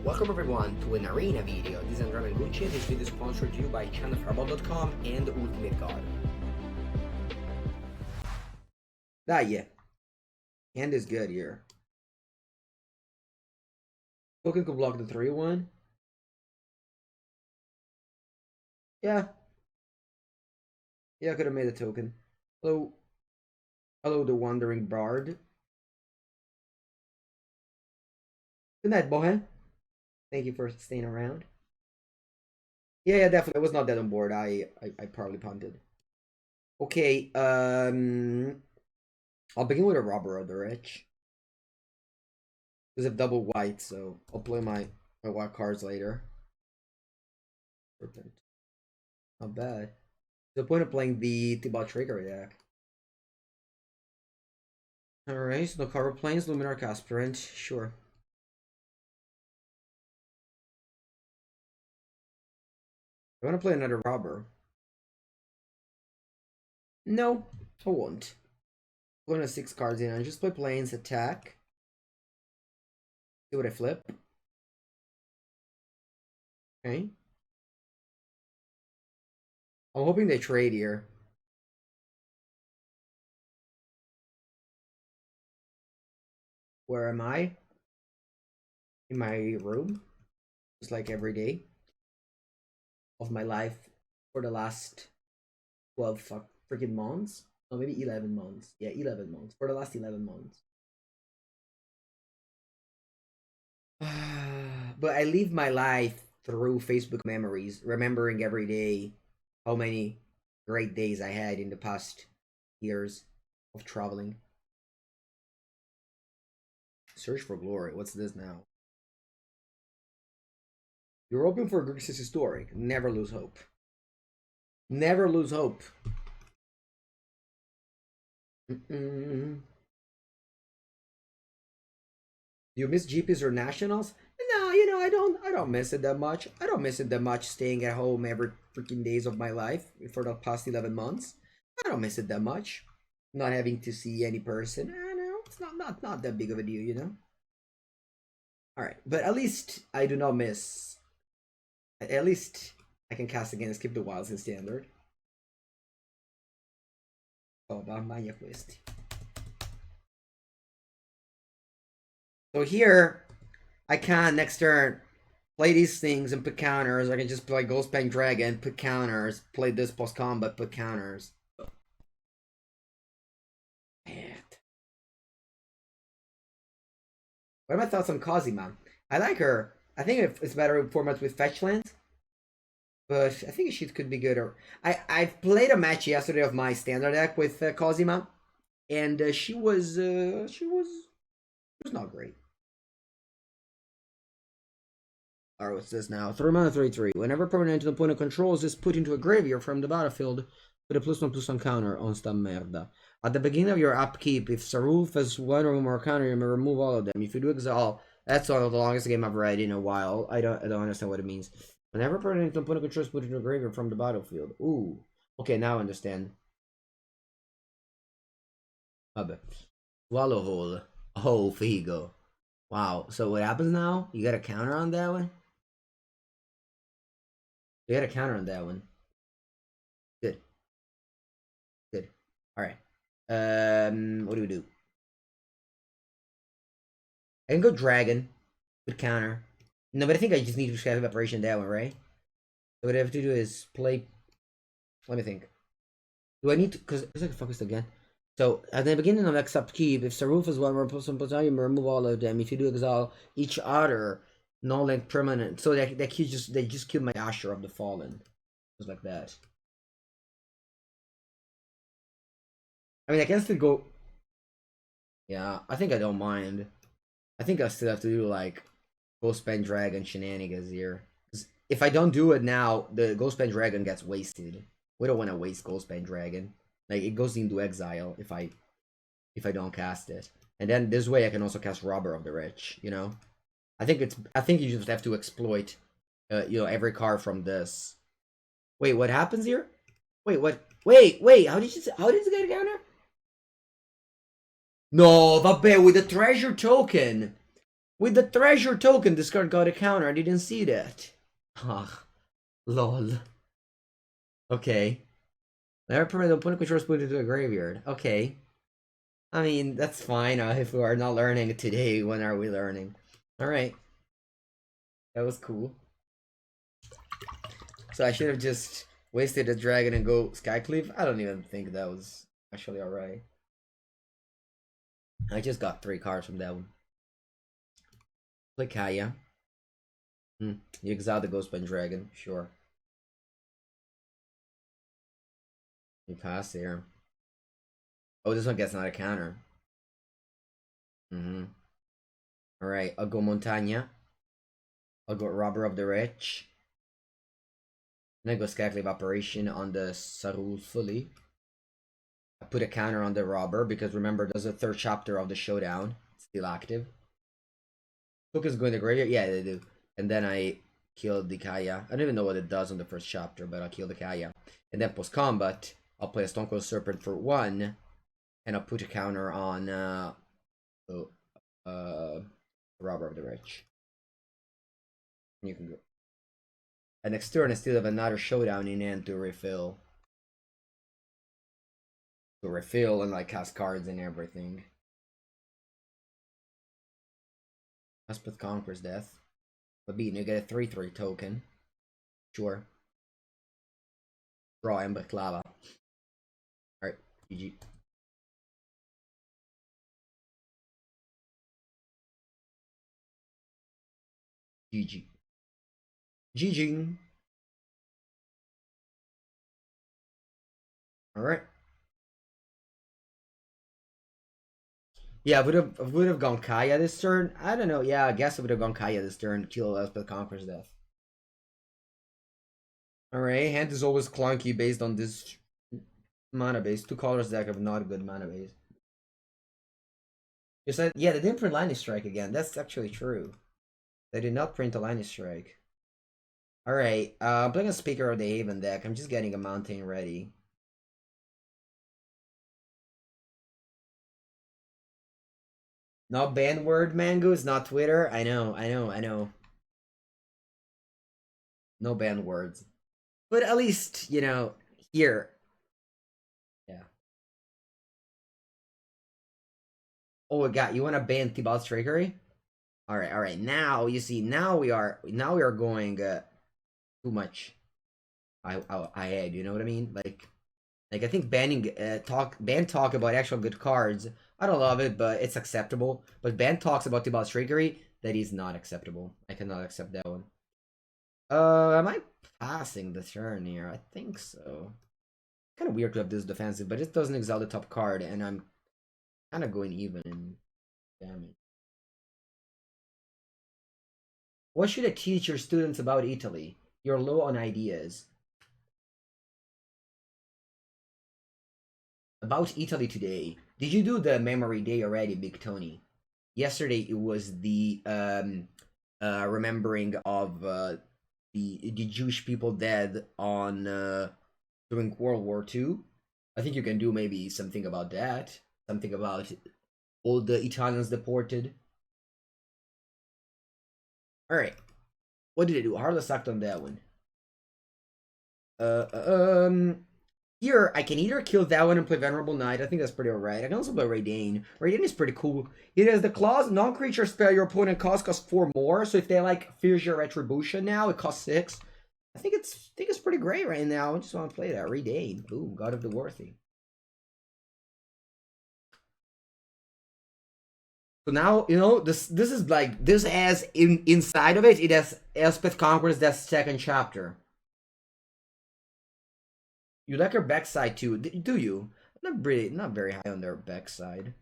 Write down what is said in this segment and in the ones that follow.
Welcome everyone to an arena video. This is Andrea Mengucci. This video is sponsored to you by channelfireball.com and Ultimate God. Yeah. Hand is good here. Token could block the 3-1. Yeah. Yeah, I could have made a token. Hello. Hello, the Wandering Bard. Good night, Bohan. Thank you for staying around. Yeah, definitely. I was not dead on board. I probably punted. Okay, I'll begin with a Robber of the Rich. Because I have double white, so I'll play my white cards later. Perfect. Not bad. The point of playing the Tibalt Trigger deck. Alright, so no cover planes, Luminar Aspirant, sure. I want to play another Robber. No, I won't. I'm going to 6 cards in and just play planes, attack. See what I flip. Okay. I'm hoping they trade here. Where am I? In my room. Just like every day of my life for the last 12 freaking months. Oh, maybe 11 months. Yeah, 11 months. For the last 11 months. But I live my life through Facebook memories, remembering every day how many great days I had in the past years of traveling. Search for glory. What's this now? You're open for Greeks historic. Never lose hope. Never lose hope. Do you miss GPs or nationals? No, I don't miss it that much. I don't miss it that much staying at home every freaking days of my life for the past 11 months. I don't miss it that much. Not having to see any person. I know, it's not that big of a deal, Alright, but at least I do not miss. At least I can cast again and skip the wilds in standard. Oh, mamma questi. So here, I can next turn play these things and put counters. I can just play Ghostbang Dragon, put counters, play this post combat, put counters. What are my thoughts on Kazima? I like her. I think it's better in formats with fetch lands. But I think she could be good. I've played a match yesterday of my standard deck with Kazima, and she was not great. Alright, what's this now? 3 mana 3/3. Whenever permanent the opponent controls is put into a graveyard from the battlefield with a +1/+1 counter on sta merda. At the beginning of your upkeep, if Sarulf has 1 or more counter, you may remove all of them. If you do exile, that's one of the longest game I've read in a while. I don't understand what it means. Whenever permanent the opponent controls put into a graveyard from the battlefield. Ooh. Okay, now I understand. Swallow hole. Oh, Figo. Wow. So what happens now? You got a counter on that one? You got a counter on that one. Good. Good. Alright. What do we do? I can go dragon. Good counter. No, but I think I just need to have evaporation that one, right? So what I have to do is play. Let me think. Do I need to? Because I can focus again. So at the beginning of next upkeep, if Sarulf is 1 or +1/+1, you remove all of them. If you do exile each other non-link permanent, so they just killed my Asher of the Fallen, just like that. I mean, I can still go. Yeah, I think I don't mind. I think I still have to do like Ghostbang Dragon shenanigans here. If I don't do it now, the Ghostbang Dragon gets wasted. We don't want to waste Ghostbang Dragon. Like it goes into exile if I don't cast it. And then this way I can also cast Robber of the Rich, I think you just have to exploit every card from this. Wait, what happens here? Wait, what? Wait, how did you get a counter? No, vabbè, with the treasure token. With the treasure token, this card got a counter. I didn't see that. Ah, lol. Okay. Never permit the opponent controls put into a graveyard. Okay. I mean, that's fine. If we are not learning today, when are we learning? Alright. That was cool. So I should have just wasted a dragon and go Skycleave? I don't even think that was actually alright. I just got 3 cards from that one. Play Kaya. You exile the Ghostbane Dragon, sure. You pass here. Oh, this one gets not a counter. Alright, I'll go Montaña. I'll go Robber of the Rich. And I go Skyclave Operation on the Sarul fully. I put a counter on the Robber because remember there's a 3rd chapter of the Showdown. It's still active. Token's going to graveyard? Yeah, they do. And then I kill the Kaya. I don't even know what it does on the 1st chapter, but I'll kill the Kaya. And then post combat, I'll play a Stone Cold Serpent for 1. And I'll put a counter on Robber of the Rich. And you can go. And next turn I still have another Showdown in hand to refill. And like cast cards and everything. Elspeth Conquers Death. But beaten, you get a 3/3 token. Sure. Draw Ember Clava. Alright, GG. GG. GG. Alright. Yeah, would have gone Kaya this turn. I don't know. Yeah, I guess I would have gone Kaya this turn. Kill Elspeth Conquers Death. Alright, hand is always clunky based on this mana base. 2 colors deck have not a good mana base. You said, yeah, they didn't print Lightning Strike again. That's actually true. They did not print a Lightning Strike. Alright, I'm playing a Speaker of the Haven deck. I'm just getting a Mountain ready. Not banned word, Mangoes, not Twitter. I know. No banned words. But at least, you know, here. Yeah. Oh, God, you want to ban Thibaut's Trickery? Alright. Now, you see, now we are going too much. I you know what I mean? Like I think banning talk about actual good cards. I don't love it, but it's acceptable. But ban talks about Thibaut's Trickery, that is not acceptable. I cannot accept that one. Am I passing the turn here? I think so. Kind of weird to have this defensive, but it doesn't exile the top card, and I'm kind of going even in damage. What should I teach your students about Italy? You're low on ideas. About Italy today. Did you do the memory day already, Big Tony? Yesterday it was the remembering of the Jewish people dead on during World War II. I think you can do maybe something about that. Something about all the Italians deported. Alright. What did I do? Heartless Act on that one. Here, I can either kill that one and play Venerable Knight. I think that's pretty alright. I can also play Reidane. Reidane is pretty cool. It has the clause, non-creature spell your opponent costs 4 more. So if they like Fissure Retribution now, it costs 6. I think it's pretty great right now. I just want to play that. Reidane. Boom. God of the Worthy. So now, you know, this is like, this has, inside of it, it has Elspeth Conquers that 2nd chapter. You like her backside too, do you? Not very high on their backside.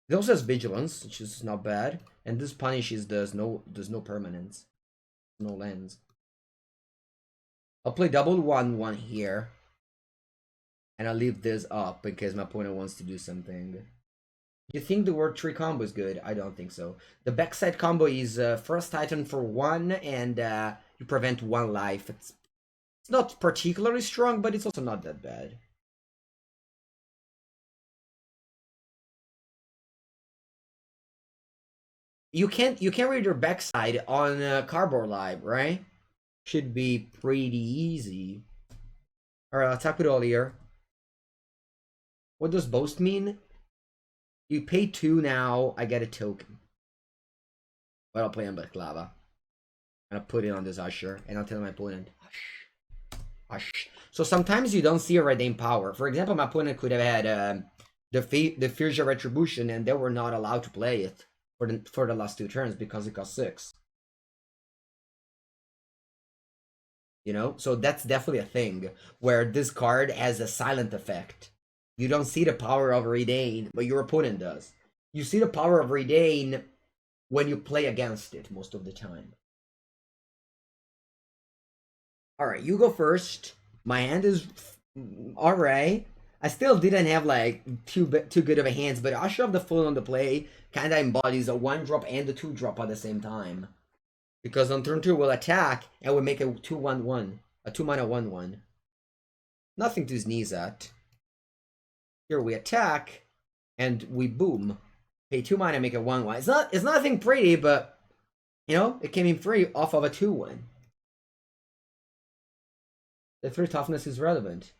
It also has vigilance, which is not bad, and this punishes there's no permanence, no lands. I'll play double 1/1 here, and I'll leave this up in case my opponent wants to do something. You think the word tree combo is good? I don't think so. The backside combo is Frost Titan for 1, and you prevent 1 life. It's not particularly strong, but it's also not that bad. you can't read your backside on Cardboard Live, right? Should be pretty easy. Alright, I'll talk with all here. What does boast mean? You pay 2 now, I get a token. But I'll play on Baklava. And I'll put it on this Usher, and I'll tell my opponent, hush, hush. So sometimes you don't see a Reidane power. For example, my opponent could have had the Fierce Retribution, and they were not allowed to play it for the last 2 turns because it cost 6. You know, so that's definitely a thing where this card has a silent effect. You don't see the power of Reidane, but your opponent does. You see the power of Reidane when you play against it most of the time. Alright, you go first. My hand is alright. I still didn't have like too good of a hands, but Usher of the Fool on the play kind of embodies a 1-drop and a 2-drop at the same time. Because on turn 2 we'll attack and we'll make a 2/1/1. A 2-mana 1/1. Nothing to sneeze at. Here we attack and we boom. Pay 2 mana, make a 1/1. It's nothing pretty, but you know, it came in free off of a 2/1. The 3 toughness is relevant.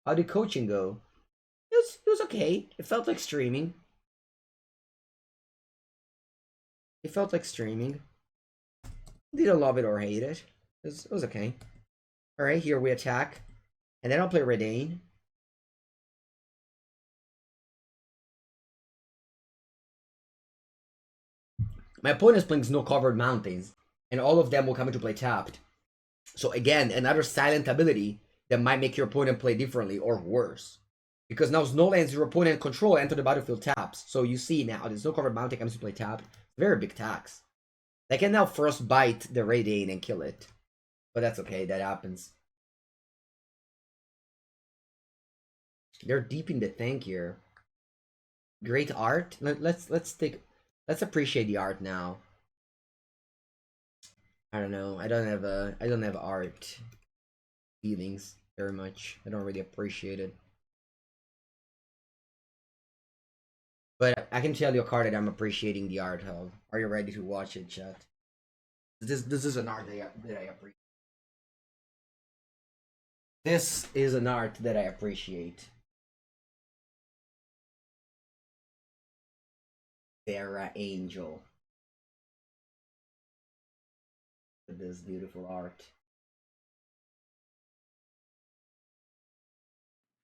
How did coaching go? It was okay. It felt like streaming. It felt like streaming. Didn't love it or hate it. It was okay. Alright, here we attack. And then I'll play Reidane. My opponent's playing Snow-Covered Mountains. And all of them will come into play tapped. So again, another silent ability that might make your opponent play differently or worse. Because now Snowlands your opponent control enter the battlefield taps. So you see now the Snow-Covered Mountain comes to play tapped. Very big tax. They can now first bite the Reidane and kill it. But that's okay, that happens. They're deep in the tank here. Great art. Let's appreciate the art now. I don't know. I don't have art feelings very much. I don't really appreciate it. But I can tell you a card that I'm appreciating the art of. Are you ready to watch it, chat? This is an art that I appreciate. This is an art that I appreciate. Vera Angel. This beautiful art.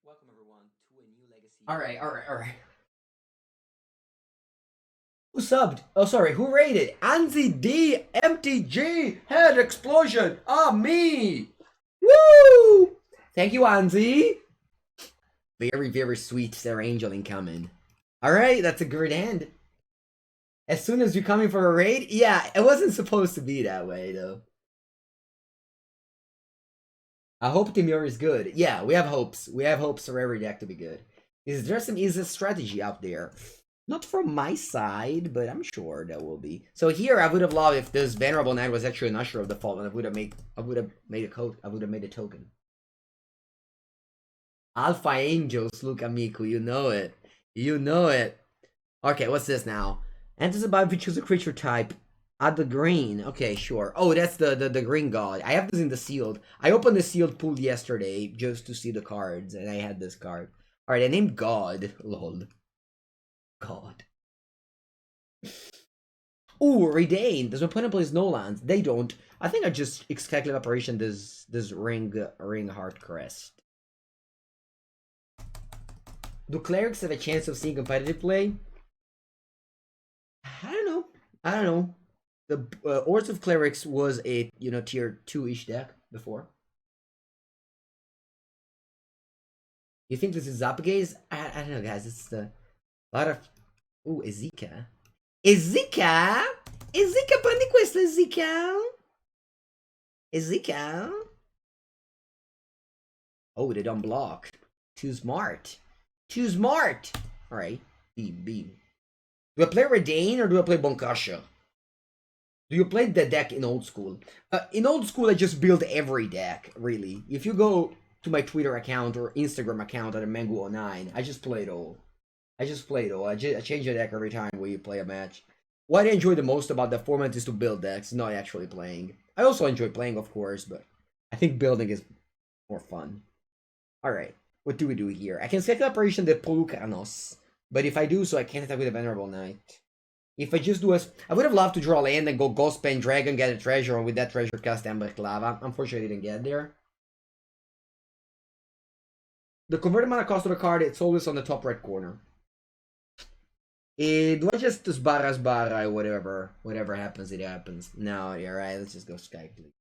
Welcome everyone to a new legacy. Alright. Who subbed? Oh, sorry. Who rated? Anzi D MTG Head Explosion. Ah, me. Woo! Thank you, Anzi. Very, very sweet Sarah Angel incoming. Alright, that's a great hand. As soon as you're coming for a raid? Yeah, it wasn't supposed to be that way, though. I hope Timur is good. Yeah, we have hopes. We have hopes for every deck to be good. Is there some easy strategy out there? Not from my side, but I'm sure there will be. So here, I would have loved if this Venerable Knight was actually an Usher of the Fall, and I would have made a token. Alpha Angels, look amico, you know it. You know it. Okay, what's this now? Enters the battlefield, choose a creature type. Add the green. Okay, sure. Oh, that's the green god. I have this in the sealed. I opened the sealed pool yesterday just to see the cards, and I had this card. Alright, I named God. Lol. God. Ooh, Reidane. Does my opponent play Snowlands? They don't. I think I just expected operation this ring heart crest. Do clerics have a chance of seeing competitive play? I don't know. The Oars of Clerics was a tier 2-ish deck before. You think this is Zapagaze? I don't know, guys. It's a lot of. Ooh, Ezika. Ezika prendi questo, Ezika. Oh, they don't block. Too smart. Alright. Beam. Do I play Reidane or do I play Bonkasha? Do you play the deck in old school? In old school, I just build every deck, really. If you go to my Twitter account or Instagram account at Mengu09, I just play it all. I change the deck every time we play a match. what I enjoy the most about the format is to build decks, not actually playing. I also enjoy playing, of course, but I think building is more fun. Alright, what do we do here? I can set Operation de Polucanos, but if I do so, I can't attack with a Venerable Knight. If I just do a... I would have loved to draw land and go Ghost Pen Dragon, get a treasure, and with that treasure cast Ember Lava. Unfortunately, I didn't get there. The converted mana cost of the card, it's always on the top right corner. Do I just sbarra, whatever. Whatever happens, it happens. No, you're right. Let's just go Skycleave.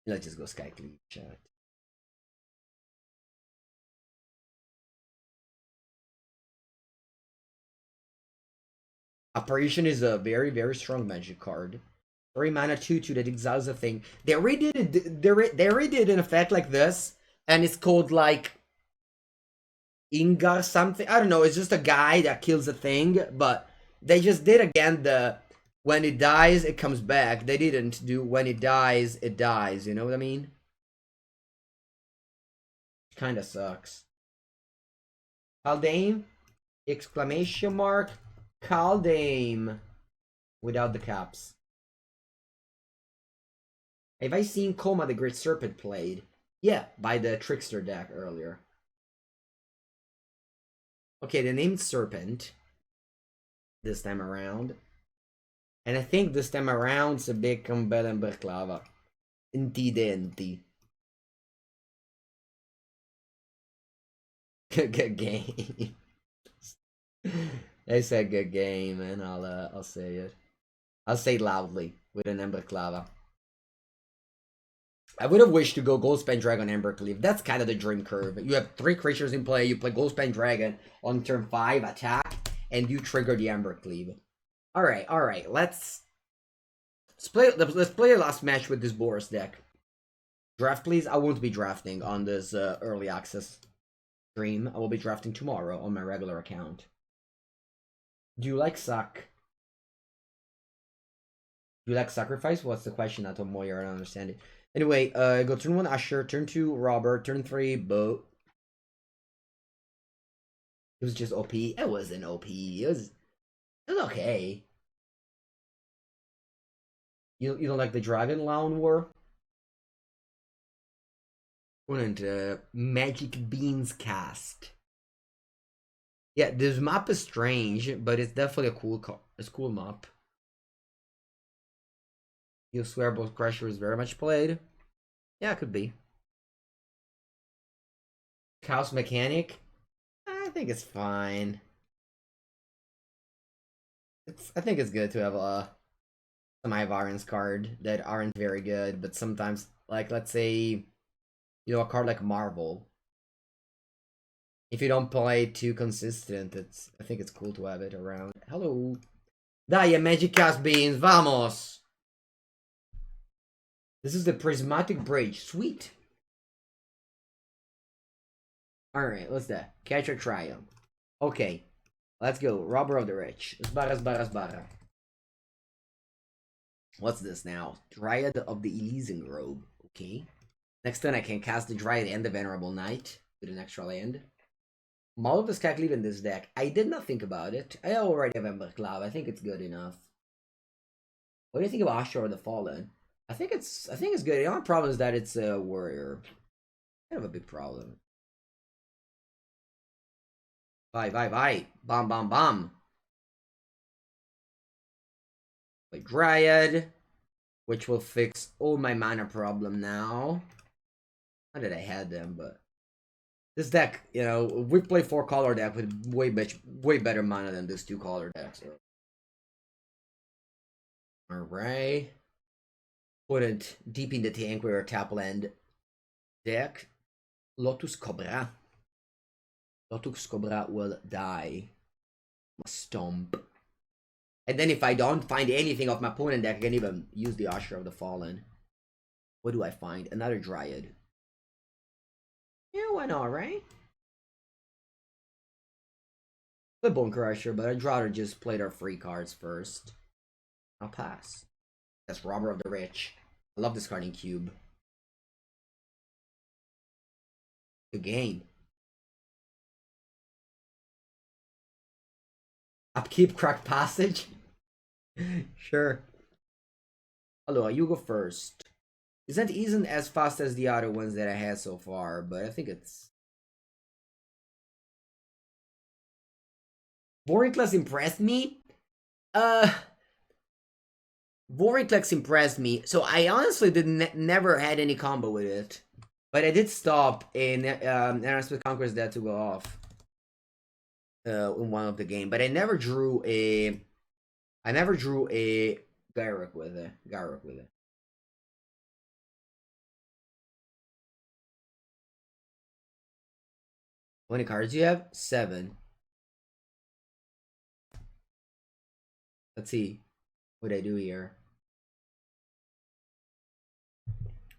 Let's just go Skycleave, chat. Apparition is a very, very strong magic card. 3 mana 2/2 that exiles a thing. They redid an effect like this, and it's called like Ingar something. I don't know. It's just a guy that kills a thing, but they just did again the when it dies it comes back. They didn't do when it dies it dies. You know what I mean? Kind of sucks. Kaldheim! Exclamation mark! Kaldheim! Without the caps. Have I seen Koma the Great Serpent played? Yeah, by the Trickster deck earlier. Okay, the name's Serpent. This time around. And I think this time around it's a big combat and Berklava. Incidenti. Good game. I said good game, and I'll say it. I'll say loudly with an Ember Clava. I would have wished to go Goldspan Dragon Ember Cleave. That's kind of the dream curve. You have 3 creatures in play, you play Goldspan Dragon on turn 5, attack, and you trigger the Ember Cleave. Alright, let's play the last match with this Boros deck. Draft please. I won't be drafting on this early access stream. I will be drafting tomorrow on my regular account. Do you like suck? Do you like sacrifice? What's the question, Atom Moyer? I don't understand it. Anyway, go turn 1 Usher, turn 2 Robert, turn 3 Boat. It was just OP. It wasn't OP. It was okay. You don't like the Dragon Lawn War? Wouldn't Magic Beans cast. Yeah, this map is strange, but it's definitely a cool map. You swear both Crusher is very much played? Yeah, it could be. Chaos Mechanic? I think it's fine. I think it's good to have some Ivarians card that aren't very good, but sometimes, like, let's say, you know, a card like Marvel. If you don't play too consistent, I think it's cool to have it around. Hello. Dai, Magic Cast Beans, vamos! This is the Prismatic Bridge. Sweet. Alright, what's that? Catch or Triumph. Okay. Let's go. Robber of the Rich. Sbarra. What's this now? Dryad of the Elysian Robe. Okay. Next turn I can cast the Dryad and the Venerable Knight with an extra land. Model the Skycleave in this deck. I did not think about it. I already have Ember Cloud. I think it's good enough. What do you think of Ashur of the Fallen? I think it's good. The only problem is that it's a warrior. Kind of a big problem. Bye. Bam. Play Dryad, which will fix all my mana problem now. Not that I had them, but this deck, you know, we play 4-color deck with way better mana than this 2-color deck. So. Alright. Put it deep in the tank with our tap land deck. Lotus Cobra. Lotus Cobra will die. Stomp. And then if I don't find anything of my opponent deck, I can even use the Usher of the Fallen. What do I find? Another Dryad. Yeah, why not, right? The Bone Crusher, but I'd rather just play their free cards first. I'll pass. That's Robber of the Rich. I love discarding Cube. Good game. Upkeep, crack passage. Sure. Hello, you go first. Isn't as fast as the other ones that I had so far, but I think it's... Voriclex impressed me? Voriclex impressed me. So I honestly never had any combo with it. But I did stop in Erasmus Conqueror's Dead to go off. In one of the game. But I never drew a... Gyrick with it. How many cards do you have? 7. Let's see. What I do here.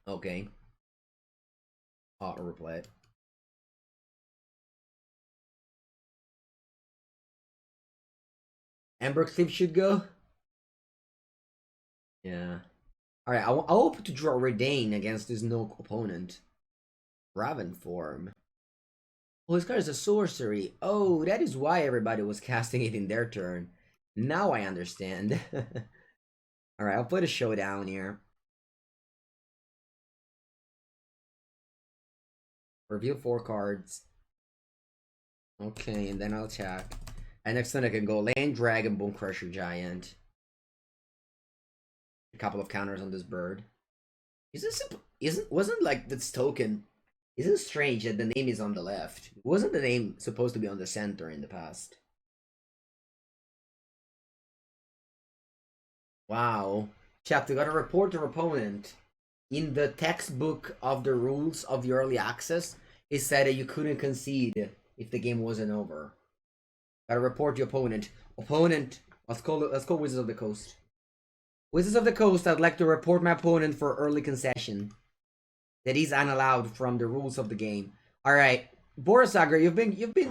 Okay. Auto replay. Ember Cliff should go. Yeah. Alright, I'll hope to draw Reidane against this no opponent. Raven form. Oh, this card is a sorcery. Oh, that is why everybody was casting it in their turn. Now I understand. Alright, I'll put a showdown here. Reveal 4 cards. Okay, and then I'll attack. And next turn I can go Land, Dragon, Bone Crusher, Giant. A couple of counters on this bird. Wasn't like this token... Isn't strange that the name is on the left? Wasn't the name supposed to be on the center in the past? Wow. Chap, you gotta report your opponent. In the textbook of the rules of the early access, it said that you couldn't concede if the game wasn't over. Gotta report your opponent. Opponent, let's call Wizards of the Coast. Wizards of the Coast, I'd like to report my opponent for early concession. That is unallowed from the rules of the game. Alright. Boros Aggro, you've been